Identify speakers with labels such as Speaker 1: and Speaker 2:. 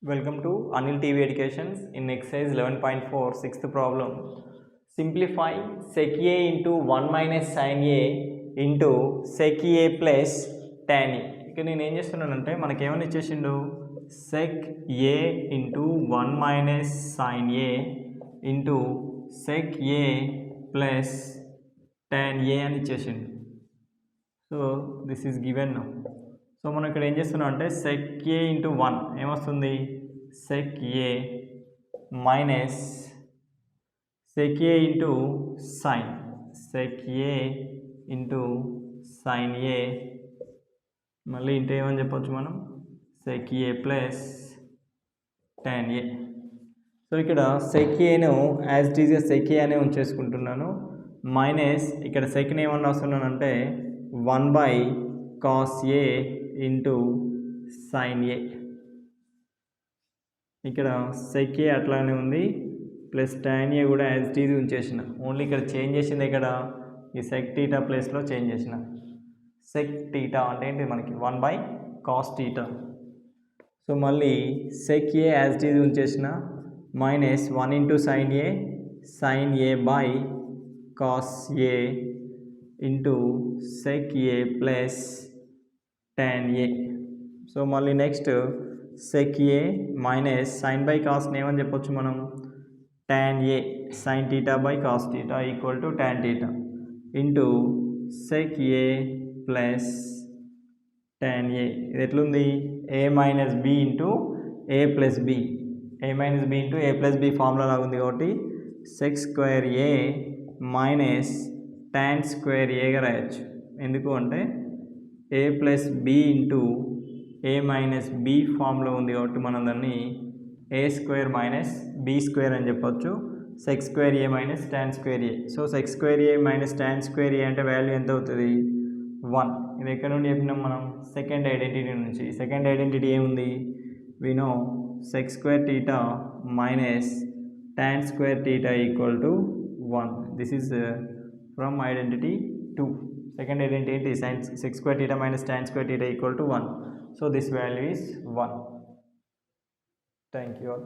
Speaker 1: Welcome to Anil TV Educations. In exercise 11.4, sixth problem. Simplify sec a into 1 minus sin a into sec a plus tan a. ఇక్కడ నేను ఏం చేస్తున్నానంటే మనకి ఏమని ఇచ్చేసిండు sec a into 1 minus sin a into sec a plus tan a అని ఇచ్చేసిండు. So this is given now. So మనం ఇక్కడ ఏం చేస్తున్నాం అంటే sec a ఇంటూ 1 ఏమొస్తుంది sec a minus sec a into sin sec a into sin a మళ్ళీ into ఏమని చెప్పొచ్చు మనం sec a plus tan a. So ఇక్కడ sec aను యాజ్ ఇట్ ఈజ్గా sec a అనే ఉంచేసుకుంటున్నాను మైనస్ ఇక్కడ సెక్ని ఏమన్నా వస్తున్నానంటే 1 by cos a into sin a. ఇక్కడ sec a అట్లానే ఉంది ప్లస్ tan a కూడా యాజ్ ఇట్ ఈజ్ ఉంచేసిన. ఓన్లీ ఇక్కడ చేంజ్ చేసింది ఇక్కడ ఈ sec theta ప్లేస్లో చేంజ్ చేసిన. sec theta అంటే ఏంటి మనకి 1 బై cos theta. సో మళ్ళీ sec a as it is ఉంచేసిన minus 1 into sin a by cos a into sec a plus tan a. So మళ్ళీ next sec a minus sin by కాస్ని ఏమని చెప్పొచ్చు మనం tan a sin theta by cos theta equal to tan theta into sec a plus tan a. ఇది ఎట్లుంది a minus b into a plus b a minus b into a plus b formula లాగా ఉంది కాబట్టి sec square a minus tan square ఏగా రాయొచ్చు. ఎందుకు అంటే a plus b into a minus b ఫామ్లో ఉంది కాబట్టి మనం దాన్ని a square minus b square అని చెప్పొచ్చు. sec square a minus tan square a. So sec square a minus tan square a అంటే వాల్యూ ఎంత అవుతుంది 1. ఇది ఎక్కడ నుండి చెప్పినాం మనం సెకండ్ ఐడెంటిటీ నుంచి. సెకండ్ ఐడెంటిటీ ఏముంది we know sec square theta minus tan square theta equal to 1. This is from identity 2. Second identity is sec square theta minus tan square theta equal to 1. So this value is 1. Thank you all.